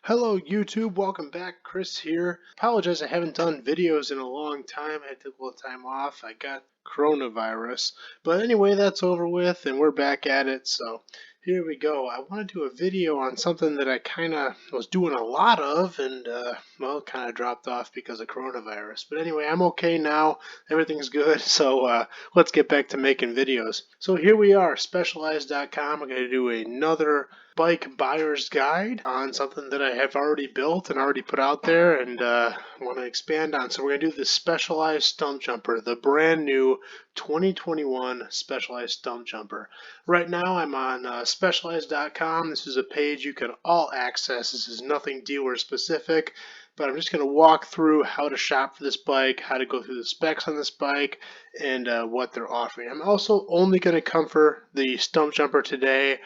Hello YouTube, welcome back. Chris here. Apologize I haven't done videos in a long time. I took a little time off. I got coronavirus. But anyway, that's over with and we're back at it. So here we go. I want to do a video on something that I kind of was doing a lot of and well, kind of dropped off because of coronavirus. But anyway, I'm okay now. Everything's good. So let's get back to making videos. So here we are, Specialized.com. I'm going to do another bike buyer's guide on something that I have already built and already put out there and want to expand on. So we're going to do the Specialized Stumpjumper, the brand new 2021 Specialized Stumpjumper. Right now I'm on Specialized.com. This is a page you can all access. This is nothing dealer specific, but I'm just going to walk through how to shop for this bike, how to go through the specs on this bike, and what they're offering. I'm also only going to cover the Stumpjumper today.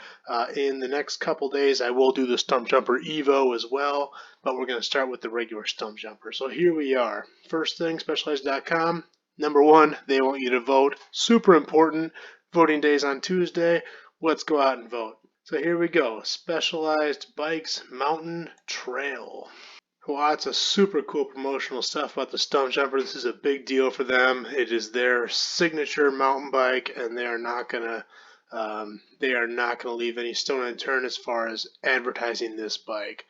In the next couple days, I will do the Stumpjumper Evo as well, but we're going to start with the regular Stumpjumper. So here we are. First thing, Specialized.com. Number one, they want you to vote. Super important. Voting days on Tuesday. Let's go out and vote. So here we go. Specialized Bikes Mountain Trail. Lots of super cool promotional stuff about the Stumpjumper. This is a big deal for them. It is their signature mountain bike, and they are not gonna leave any stone unturned as far as advertising this bike.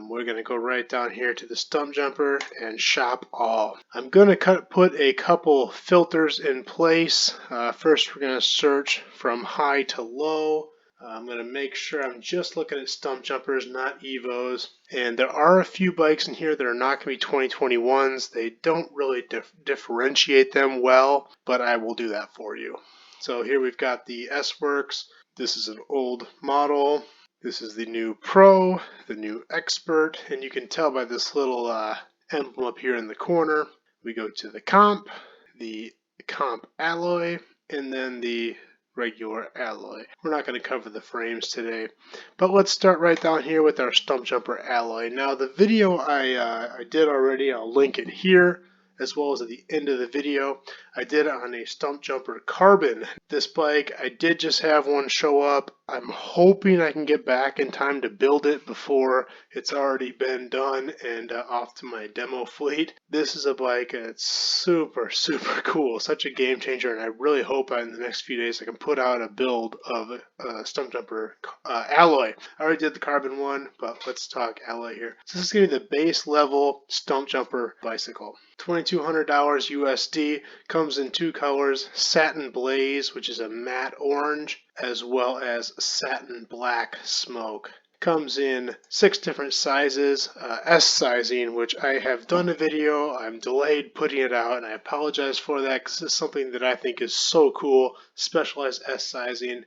We're gonna go right down here to the Stumpjumper and shop all. I'm gonna put a couple filters in place. First, we're gonna search from high to low. I'm going to make sure I'm just looking at Stumpjumpers, not Evos. And there are a few bikes in here that are not going to be 2021s. They don't really differentiate them well, but I will do that for you. So here we've got the Sworks. This is an old model. This is the new Pro, the new Expert, and you can tell by this little emblem up here in the corner. We go to the Comp Alloy, and then the regular alloy. We're not going to cover the frames today, but let's start right down here with our Stumpjumper Alloy. Now the video I did already, I'll link it here as well as at the end of the video. I did it on a Stumpjumper Carbon. This bike, I did just have one show up. I'm hoping I can get back in time to build it before it's already been done and off to my demo fleet. This is a bike that's super cool, such a game changer, and I really hope in the next few days I can put out a build of a Stumpjumper Alloy. I already did the Carbon one, but let's talk Alloy here. So this is going to be the base level Stumpjumper bicycle. $2,200 USD, comes in two colors, Satin Blaze, which is a matte orange, as well as Satin Black Smoke. Comes in 6 different sizes, S sizing, which I have done a video. I'm delayed putting it out, and I apologize for that because it's something that I think is so cool. Specialized S sizing.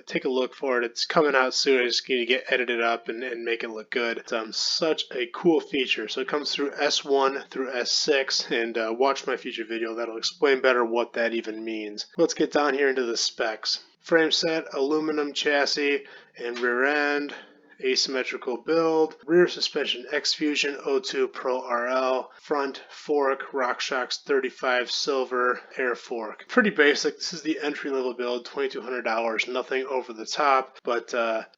Take a look for it. It's coming out soon. I just need to get edited up and make it look good. It's such a cool feature. So it comes through S1 through S6, and watch my future video. That'll explain better what that even means. Let's get down here into the specs. Frame set, aluminum chassis and rear end. Asymmetrical build, rear suspension X-Fusion O2 Pro RL, front fork RockShox 35 silver air fork. Pretty basic. This is the entry level build, $2,200, nothing over the top, but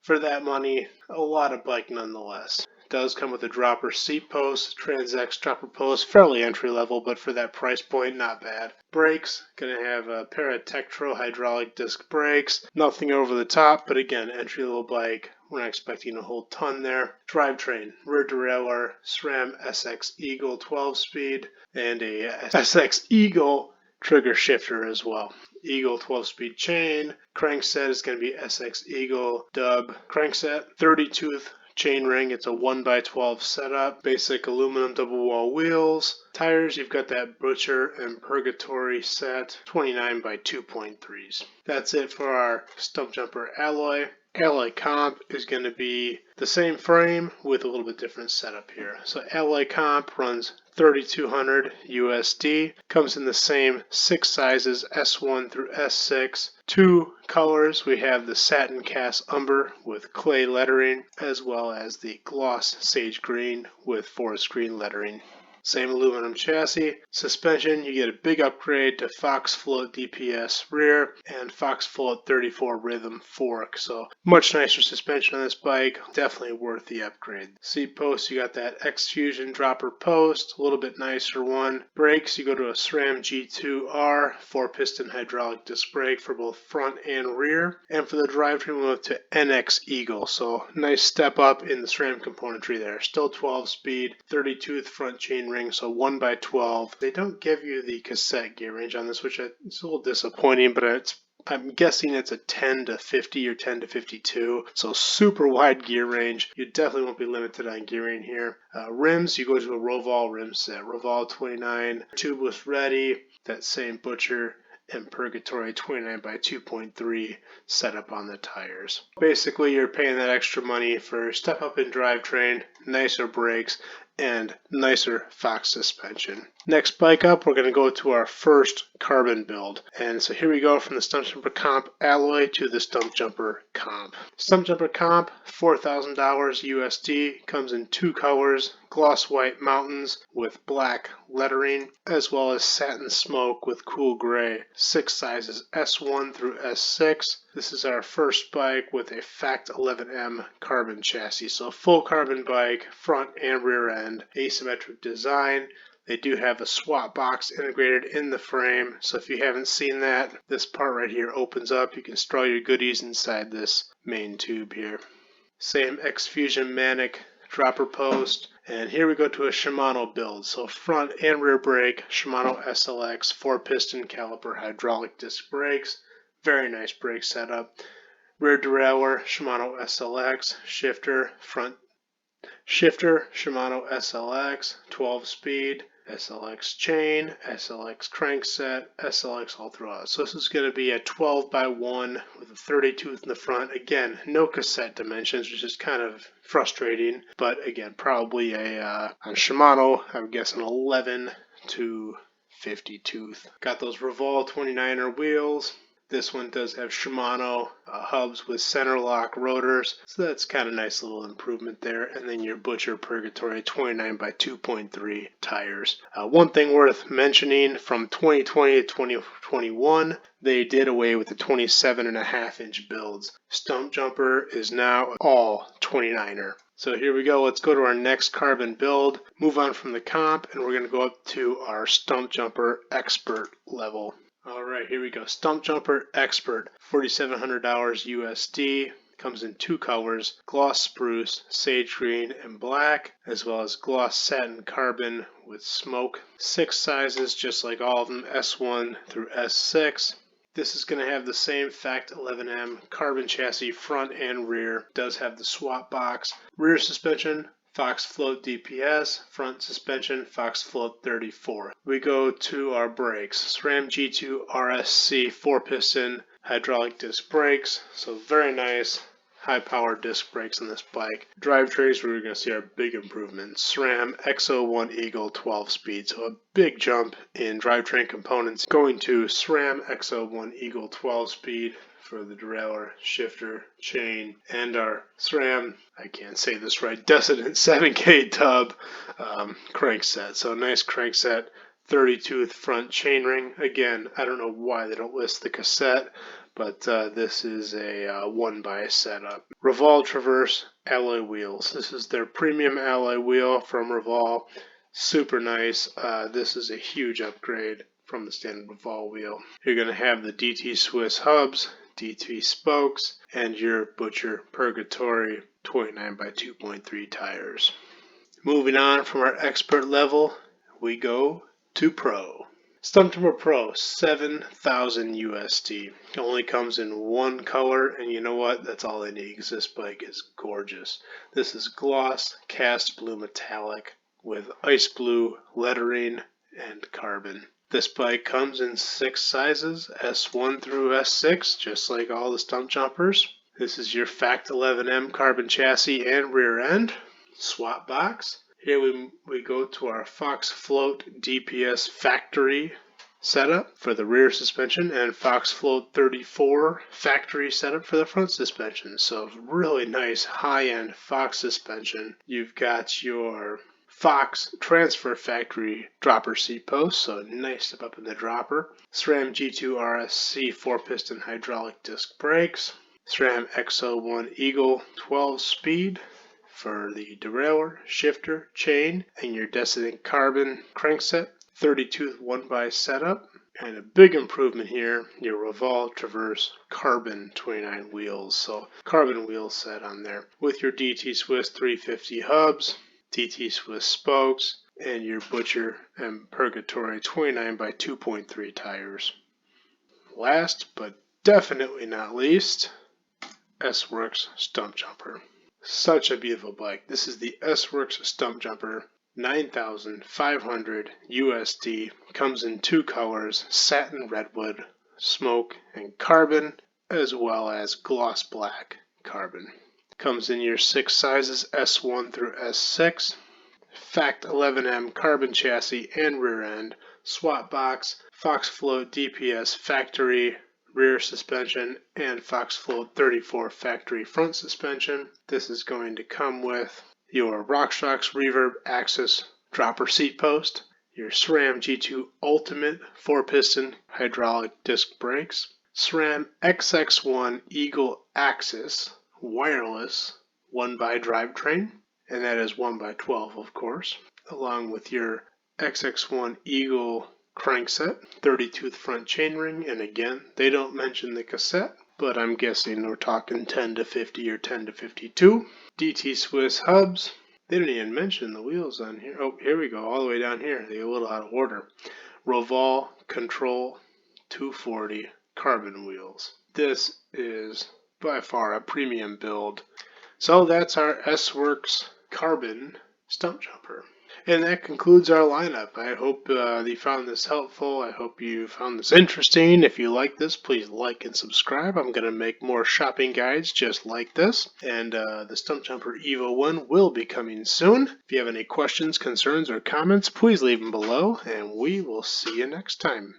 for that money, a lot of bike nonetheless. Does come with a dropper seat post, Trans-X dropper post, fairly entry level, but for that price point, not bad. Brakes, gonna have a pair of Tektro hydraulic disc brakes, nothing over the top, but again, entry level bike. We're not expecting a whole ton there. Drivetrain, rear derailleur, SRAM SX Eagle 12-speed, and a SX Eagle trigger shifter as well. Eagle 12-speed chain. Crankset is going to be SX Eagle dub crankset. 30-tooth chain ring. It's a 1x12 setup. Basic aluminum double wall wheels. Tires, you've got that Butcher and Purgatory set. 29 by 2.3s. That's it for our Stumpjumper Alloy. Alloy Comp is going to be the same frame with a little bit different setup here. So Alloy Comp runs $3,200 USD. Comes in the same 6 sizes, S1 through S6. 2 colors. We have the Satin Cast Umber with clay lettering, as well as the Gloss Sage Green with forest green lettering. Same aluminum chassis. Suspension, you get a big upgrade to Fox Float DPS rear and Fox Float 34 rhythm fork. So much nicer suspension on this bike. Definitely worth the upgrade. Seat post, you got that X-Fusion dropper post, a little bit nicer one. Brakes, you go to a SRAM G2R 4-piston hydraulic disc brake for both front and rear. And for the drivetrain, we went to NX Eagle. So nice step up in the SRAM componentry there. Still 12-speed, 32th front chainring, so 1x12. They don't give you the cassette gear range on this, which is a little disappointing, but I'm guessing it's a 10 to 50 or 10 to 52, so super wide gear range. You definitely won't be limited on gearing here. Rims, you go to a Roval rim set. Roval 29, tubeless ready, that same Butcher and Purgatory 29 by 2.3 setup on the tires. Basically, you're paying that extra money for step up in drivetrain, nicer brakes, and nicer Fox suspension. Next bike up, we're going to go to our first carbon build. And so here we go from the Stumpjumper Comp Alloy to the Stumpjumper Comp. Stumpjumper Comp, $4,000 USD, comes in two colors, gloss white mountains with black lettering, as well as satin smoke with cool gray. 6 sizes, S1 through S6. This is our first bike with a Fact 11M carbon chassis. So full carbon bike, front and rear end, asymmetric design. They do have a swap box integrated in the frame, so if you haven't seen that, this part right here opens up. You can store your goodies inside this main tube here. Same X-Fusion Manic dropper post, and here we go to a Shimano build. So front and rear brake, Shimano SLX 4-piston caliper hydraulic disc brakes. Very nice brake setup. Rear derailleur, Shimano SLX, shifter, front shifter, Shimano SLX, 12-speed, SLX chain, SLX crankset, SLX all throughout. So this is going to be a 12x1 with a 30-tooth in the front. Again, no cassette dimensions, which is kind of frustrating. But again, probably on Shimano, I would guess an 11 to 50 tooth. Got those Revolve 29er wheels. This one does have Shimano hubs with center lock rotors, so that's kind of nice little improvement there. And then your Butcher Purgatory 29 by 2.3 tires. One thing worth mentioning, from 2020 to 2021, they did away with the 27.5-inch builds. Stumpjumper is now all 29er. So here we go. Let's go to our next carbon build. Move on from the comp, and we're going to go up to our Stumpjumper Expert level. Alright, here we go. Stumpjumper Expert, $4,700 USD. Comes in two colors, gloss spruce, sage green, and black, as well as gloss satin carbon with smoke. 6 sizes, just like all of them, S1 through S6. This is going to have the same Fact 11M carbon chassis front and rear. Does have the swap box. Rear suspension, Fox Float DPS, front suspension, Fox Float 34. We go to our brakes. SRAM G2 RSC 4-piston hydraulic disc brakes. So very nice high-powered disc brakes on this bike. Drivetrains, we're going to see our big improvement. SRAM X01 Eagle 12-speed. So a big jump in drivetrain components. Going to SRAM X01 Eagle 12-speed. For the derailleur, shifter, chain, and our SRAM, I can't say this right, Decedent 7K tub crankset. So nice crankset, 30-tooth front chainring. Again, I don't know why they don't list the cassette, but this is a 1x setup. Revolve Traverse alloy wheels. This is their premium alloy wheel from Revolve. Super nice. This is a huge upgrade from the standard Revolve wheel. You're going to have the DT Swiss hubs, DT spokes, and your Butcher Purgatory 29 by 2.3 tires. Moving on from our expert level, we go to Pro. Stumpjumper Pro, $7,000 USD. Only comes in one color, and you know what? That's all I need, because this bike is gorgeous. This is gloss cast blue metallic with ice blue lettering and carbon. This bike comes in 6 sizes, S1 through S6, just like all the Stumpjumpers. This is your Fact 11M carbon chassis and rear end. Swap box. Here we go to our Fox Float DPS factory setup for the rear suspension and Fox Float 34 factory setup for the front suspension. So really nice high-end Fox suspension. You've got your Fox transfer factory dropper seat post, so nice step up in the dropper. SRAM G2 RSC 4-piston hydraulic disc brakes. SRAM XO1 Eagle 12 speed for the derailleur, shifter, chain, and your Descendant carbon crankset. 30-tooth 1x setup. And a big improvement here, your Revolve Traverse carbon 29 wheels. So carbon wheel set on there with your DT Swiss 350 hubs, DT Swiss spokes, and your Butcher and Purgatory 29 by 2.3 tires. Last but definitely not least, S-Works Stumpjumper. Such a beautiful bike. This is the S-Works Stumpjumper 9,500 USD. Comes in two colors, satin redwood, smoke, and carbon, as well as gloss black carbon. Comes in your 6 sizes, S1 through S6. Fact 11M carbon chassis and rear end, swap box, Fox Float DPS factory rear suspension, and Fox Float 34 factory front suspension. This is going to come with your RockShox Reverb Axis dropper seat post, your SRAM G2 Ultimate 4-piston hydraulic disc brakes, SRAM XX1 Eagle Axis wireless 1x drivetrain, and that is 1x12 of course, along with your XX1 Eagle crankset, 30-tooth front chainring, and again, they don't mention the cassette, but I'm guessing we're talking 10 to 50 or 10 to 52. DT Swiss hubs. They didn't even mention the wheels on here. Oh, here we go, all the way down here. They're a little out of order. Roval Control 240 carbon wheels. This is by far a premium build. So that's our S-Works carbon Stumpjumper. And that concludes our lineup. I hope you found this helpful. I hope you found this interesting. If you like this, please like and subscribe. I'm going to make more shopping guides just like this. And the Stumpjumper Evo 1 will be coming soon. If you have any questions, concerns, or comments, please leave them below. And we will see you next time.